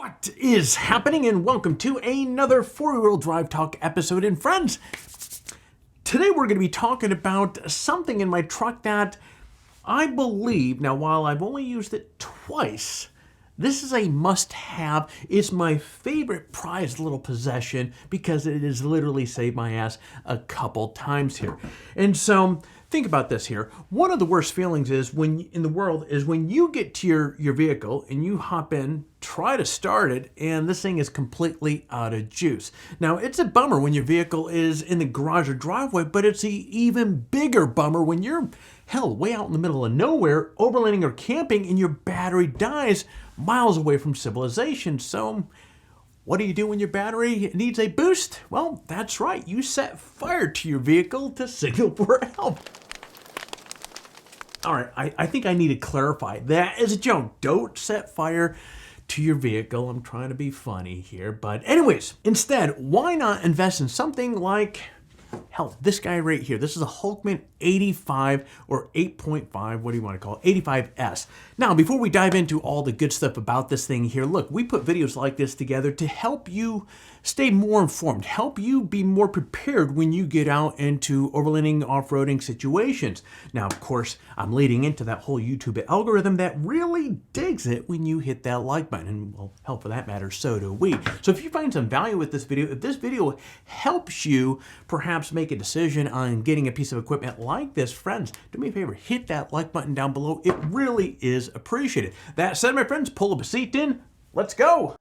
What is happening, and welcome to another four-wheel drive talk episode. And friends, today we're going to be talking about something in my truck that I believe, now while I've only used it twice, this is a must-have. It's my favorite prized little possession because it has literally saved my ass a couple times here. And so think about this here. One of the worst feelings is when you get to your vehicle and you hop in, try to start it, and this thing is completely out of juice. Now, it's a bummer when your vehicle is in the garage or driveway, but it's an even bigger bummer when you're, hell, way out in the middle of nowhere, overlanding or camping, and your battery dies miles away from civilization. So what do you do when your battery needs a boost? Well, that's right. You set fire to your vehicle to signal for help. All right, I think I need to clarify. That is a joke. Don't set fire to your vehicle. I'm trying to be funny here. But anyways, instead, why not invest in something like, hell, this guy right here. This is a Hulkman 85 or 8.5, what do you want to call it? 85S. Now, before we dive into all the good stuff about this thing here, look, we put videos like this together to help you stay more informed, help you be more prepared when you get out into overlanding, off-roading situations. Now, of course, I'm leading into that whole YouTube algorithm that really digs it when you hit that like button. And, well, hell, for that matter, so do we. So if you find some value with this video, if this video helps you perhaps make a decision on getting a piece of equipment like this, friends, do me a favor, hit that like button down below. It really is appreciated. That said, my friends, pull up a seat in. Let's go.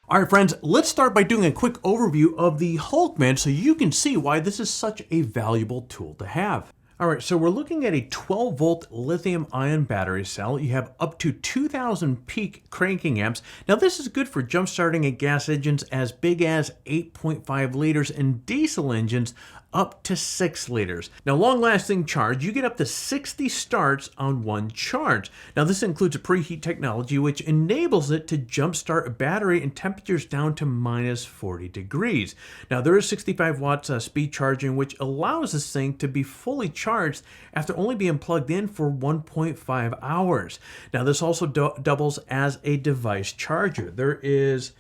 All right, friends, let's start by doing a quick overview of the Hulkman so you can see why this is such a valuable tool to have. All right, so we're looking at a 12-volt lithium-ion battery cell. You have up to 2,000 peak cranking amps. Now, this is good for jump-starting at gas engines as big as 8.5 liters and diesel engines up to 6 liters. Now, long-lasting charge, you get up to 60 starts on one charge. Now, this includes a preheat technology, which enables it to jumpstart a battery in temperatures down to minus 40 degrees. Now, there is 65 watts speed charging, which allows this thing to be fully charged after only being plugged in for 1.5 hours. Now, this also doubles as a device charger. There is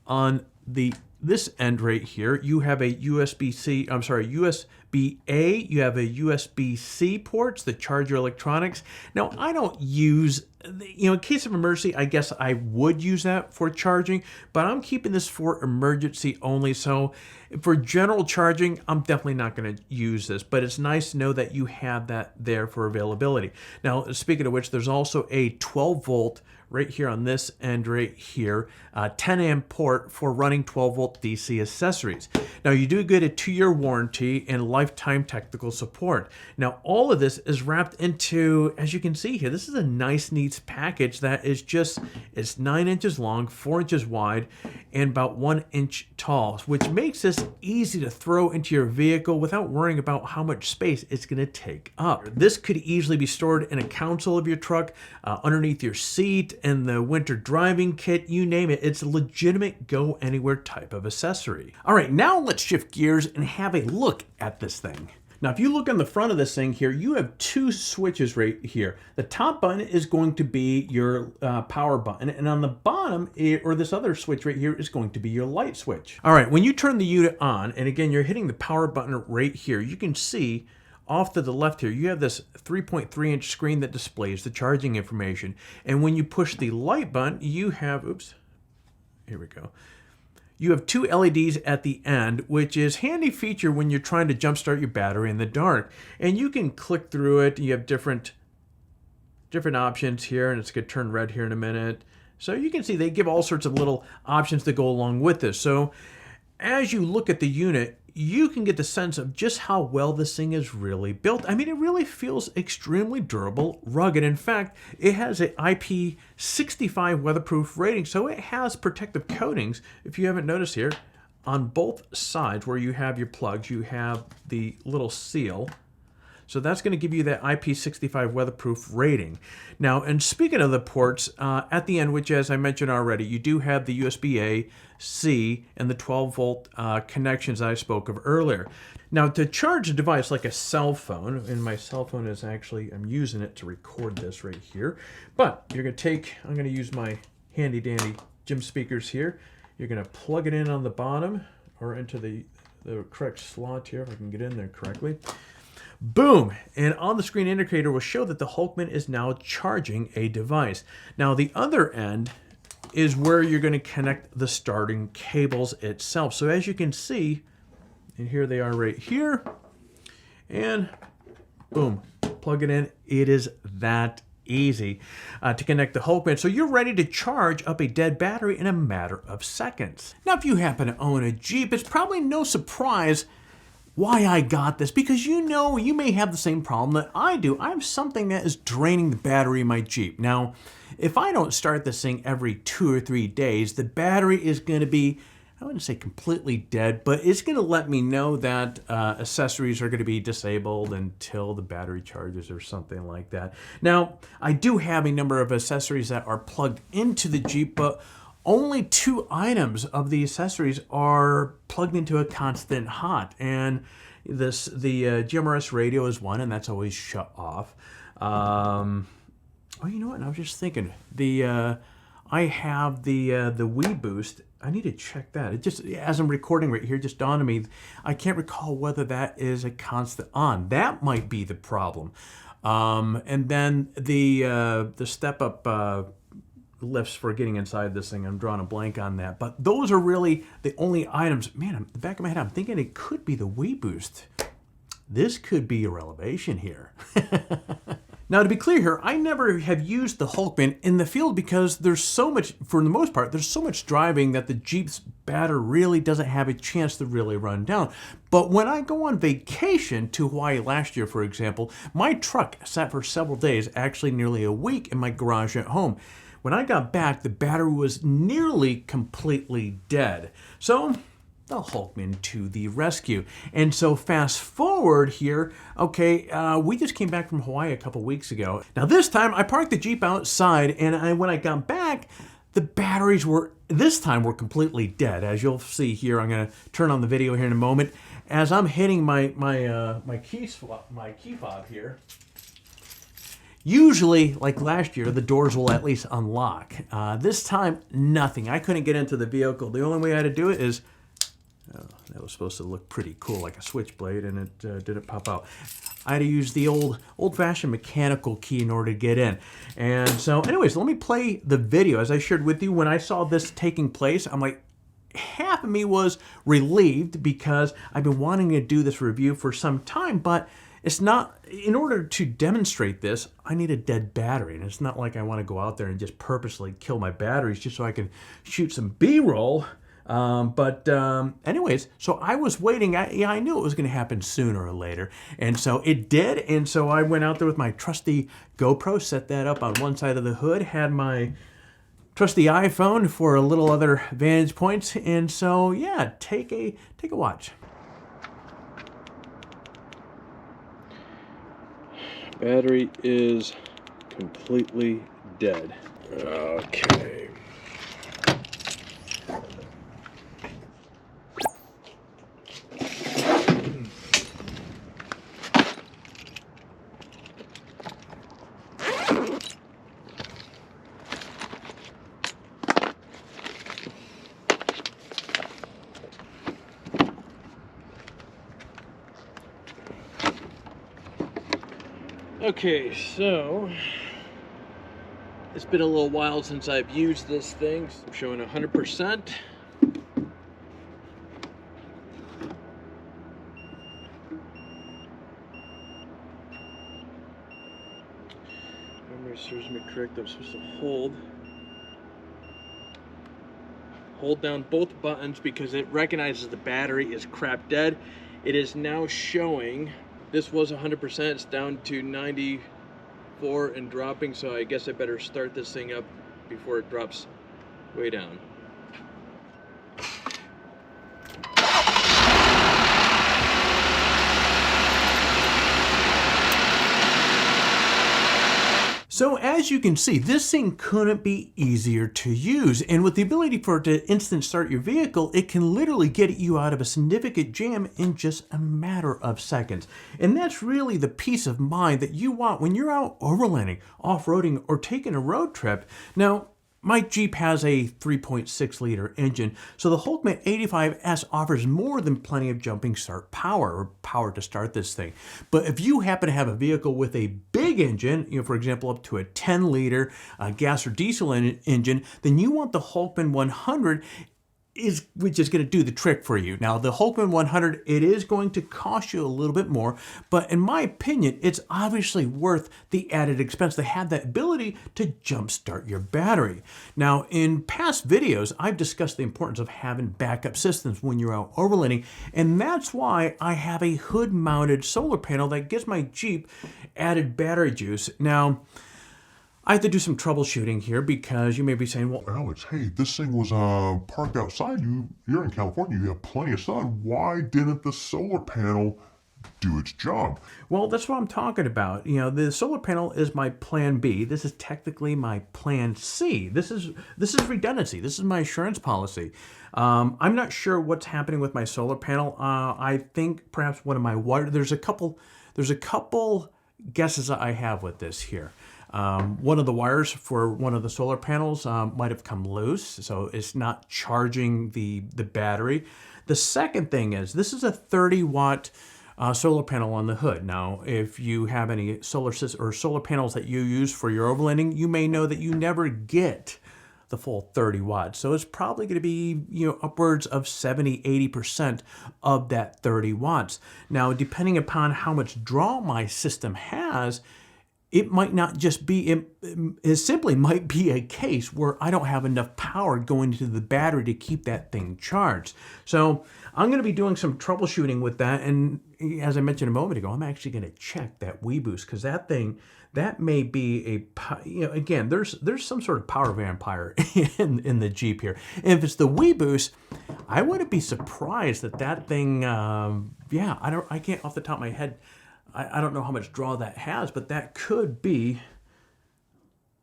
on this end right here, you have a USB-A, you have a USB-C ports that charge your electronics. Now, I don't use, in case of emergency, I guess I would use that for charging, but I'm keeping this for emergency only. So for general charging, I'm definitely not going to use this, but it's nice to know that you have that there for availability. Now, speaking of which, there's also a 12-volt right here on this end right here, 10 amp port for running 12-volt DC accessories. Now, you do get a 2-year warranty and lifetime technical support. Now, all of this is wrapped into, as you can see here, this is a nice, neat package that is just, it's 9 inches long, 4 inches wide, and about 1 inch tall, which makes this easy to throw into your vehicle without worrying about how much space it's going to take up. This could easily be stored in a console of your truck, underneath your seat, and the winter driving kit, you name it. It's a legitimate go anywhere type of accessory. All right, now let's shift gears and have a look at this thing. Now, if you look on the front of this thing here, you have 2 switches right here. The top button is going to be your power button, and on the bottom, or this other switch right here, is going to be your light switch. All right, when you turn the unit on, and again, you're hitting the power button right here, you can see off to the left here, you have this 3.3 inch screen that displays the charging information. And when you push the light button, you have, here we go. You have 2 LEDs at the end, which is a handy feature when you're trying to jumpstart your battery in the dark. And you can click through it. You have different options here, and it's going to turn red here in a minute. So you can see they give all sorts of little options that go along with this. So as you look at the unit, you can get the sense of just how well this thing is really built. I mean, it really feels extremely durable, rugged. In fact, it has an IP65 weatherproof rating, so it has protective coatings. If you haven't noticed here, on both sides where you have your plugs, you have the little seal. So that's going to give you that IP65 weatherproof rating. Now, and speaking of the ports, at the end, which as I mentioned already, you do have the USB-A, C, and the 12-volt connections I spoke of earlier. Now, to charge a device like a cell phone, and my cell phone is actually, I'm using it to record this right here, but you're going to take, I'm going to use my handy-dandy gym speakers here. You're going to plug it in on the bottom, or into the correct slot here, if I can get in there correctly. Boom! And on the screen indicator will show that the Hulkman is now charging a device. Now the other end is where you're going to connect the starting cables itself. So as you can see, and here they are right here, and boom, plug it in. It is that easy to connect the Hulkman. So you're ready to charge up a dead battery in a matter of seconds. Now if you happen to own a Jeep, it's probably no surprise why I got this, because you know you may have the same problem that I do. I have something that is draining the battery in my Jeep. Now, if I don't start this thing every 2 or 3 days, the battery is going to be, I wouldn't say completely dead, but it's going to let me know that accessories are going to be disabled until the battery charges or something like that. Now, I do have a number of accessories that are plugged into the Jeep, but only 2 items of the accessories are plugged into a constant hot, and the GMRS radio is one, and that's always shut off. Oh, you know what? I was just thinking, I have the Wii Boost. I need to check that. It just, as I'm recording right here, just dawned on me. I can't recall whether that is a constant on. That might be the problem. And then the step up lifts for getting inside this thing. I'm drawing a blank on that. But those are really the only items. Man, in the back of my head, I'm thinking it could be the Wii Boost. This could be a revelation here. Now, to be clear here, I never have used the Hulkman in the field because there's so much, for the most part, there's so much driving that the Jeep's battery really doesn't have a chance to really run down. But when I go on vacation to Hawaii last year, for example, my truck sat for several days, actually nearly a week, in my garage at home. When I got back, the battery was nearly completely dead. So the Hulkman to the rescue. And so fast forward here, okay, we just came back from Hawaii a couple weeks ago. Now this time I parked the Jeep outside, and when I got back, the batteries were, this time, were completely dead. As you'll see here, I'm gonna turn on the video here in a moment. As I'm hitting my key fob here, usually, like last year, the doors will at least unlock. This time, nothing. I couldn't get into the vehicle. The only way I had to do it is, that was supposed to look pretty cool, like a switchblade, and it didn't pop out. I had to use the old-fashioned mechanical key in order to get in. And so, anyways, let me play the video. As I shared with you, when I saw this taking place, I'm like, half of me was relieved because I've been wanting to do this review for some time, but it's not, in order to demonstrate this, I need a dead battery. And it's not like I want to go out there and just purposely kill my batteries just so I can shoot some B-roll. Anyways, so I was waiting. I knew it was going to happen sooner or later. And so it did. And so I went out there with my trusty GoPro, set that up on one side of the hood, had my trusty iPhone for a little other vantage points. And so, yeah, take a watch. Battery is completely dead. Okay. Okay, so it's been a little while since I've used this thing. I'm showing 100%. Memory serves me correct. I'm supposed to hold down both buttons because it recognizes the battery is crap dead. It is now showing. This was 100%, it's down to 94 and dropping, so I guess I better start this thing up before it drops way down. So as you can see, this thing couldn't be easier to use. And with the ability for it to instant start your vehicle, it can literally get you out of a significant jam in just a matter of seconds. And that's really the peace of mind that you want when you're out overlanding, off-roading, or taking a road trip. Now, my Jeep has a 3.6 liter engine, so the Hulkman 85S offers more than plenty of jumping start power, or power to start this thing. But if you happen to have a vehicle with a big engine, for example, up to a 10 liter gas or diesel engine, then you want the Hulkman 100, which is going to do the trick for you. Now, the Hulkman 100, it is going to cost you a little bit more, but in my opinion, it's obviously worth the added expense to have that ability to jumpstart your battery. Now, in past videos, I've discussed the importance of having backup systems when you're out overlanding, and that's why I have a hood-mounted solar panel that gives my Jeep added battery juice. Now, I have to do some troubleshooting here because you may be saying, well, Alex, hey, this thing was parked outside. You're in California. You have plenty of sun. Why didn't the solar panel do its job? Well, that's what I'm talking about. The solar panel is my plan B. This is technically my plan C. This is redundancy. This is my insurance policy. I'm not sure what's happening with my solar panel. I think perhaps one of my water. There's a couple guesses I have with this here. One of the wires for one of the solar panels might have come loose, so it's not charging the battery. The second thing is, this is a 30-watt solar panel on the hood. Now, if you have any solar panels that you use for your overlanding, you may know that you never get the full 30 watts. So it's probably going to be, upwards of 70-80% of that 30 watts. Now, depending upon how much draw my system has, it might not just be, it simply might be a case where I don't have enough power going into the battery to keep that thing charged. So I'm going to be doing some troubleshooting with that. And as I mentioned a moment ago, I'm actually going to check that WeBoost, because that thing, that may be again, there's some sort of power vampire in the Jeep here. And if it's the WeBoost, I wouldn't be surprised that thing, I can't off the top of my head, I don't know how much draw that has, but that could be,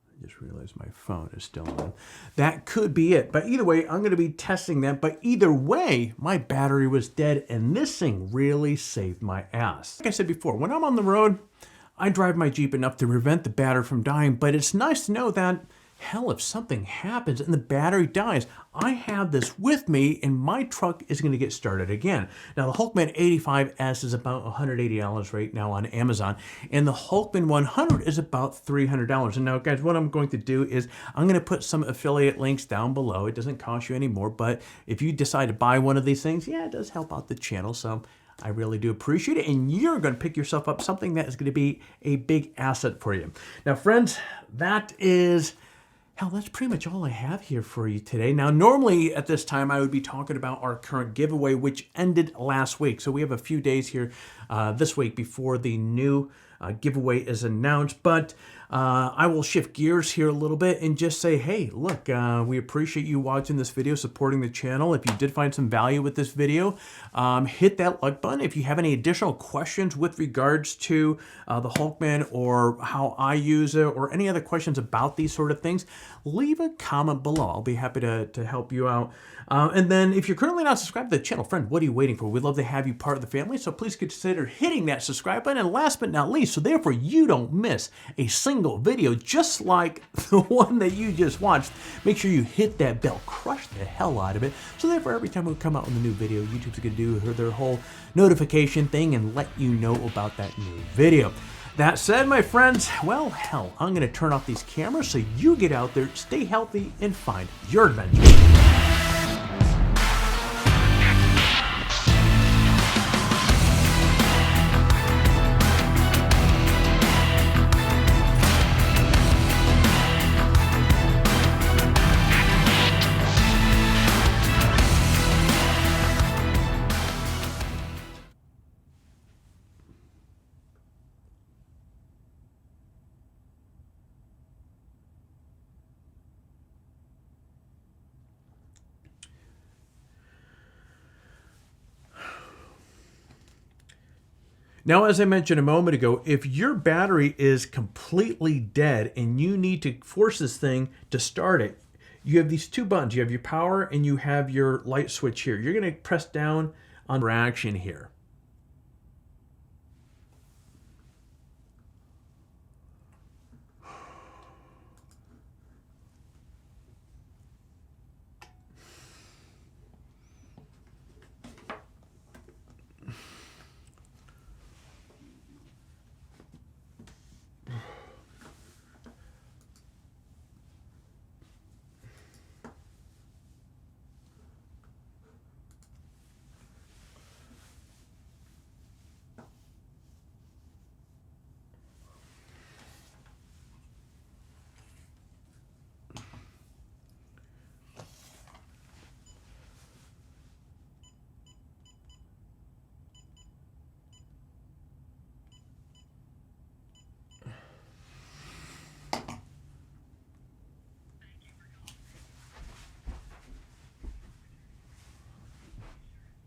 I just realized my phone is still on. That could be it. But either way, I'm going to be testing that. But either way, my battery was dead, and this thing really saved my ass. Like I said before, when I'm on the road, I drive my Jeep enough to prevent the battery from dying, but it's nice to know that, hell, if something happens and the battery dies, I have this with me and my truck is going to get started again. Now, the Hulkman 85S is about $180 right now on Amazon, and the Hulkman 100 is about $300. And now, guys, what I'm going to do is I'm going to put some affiliate links down below. It doesn't cost you any more, but if you decide to buy one of these things, yeah, it does help out the channel. So I really do appreciate it, and you're going to pick yourself up something that is going to be a big asset for you. Now, friends, that's pretty much all I have here for you today. Now, normally at this time, I would be talking about our current giveaway, which ended last week. So we have a few days here this week before the new giveaway is announced. But I will shift gears here a little bit and just say, hey, look, we appreciate you watching this video, supporting the channel. If you did find some value with this video, hit that like button. If you have any additional questions with regards to the Hulkman or how I use it, or any other questions about these sort of things, leave a comment below. I'll be happy to help you out. And then if you're currently not subscribed to the channel, friend, what are you waiting for? We'd love to have you part of the family, so please consider hitting that subscribe button. And last but not least, so therefore you don't miss a single video just like the one that you just watched, make sure you hit that bell, crush the hell out of it, so therefore every time we come out with a new video, YouTube's going to do their whole notification thing and let you know about that new video. That said, my friends, well, hell, I'm going to turn off these cameras so you get out there, stay healthy, and find your adventure. Now, as I mentioned a moment ago, if your battery is completely dead and you need to force this thing to start it, you have these two buttons. You have your power and you have your light switch here. You're going to press down on action here.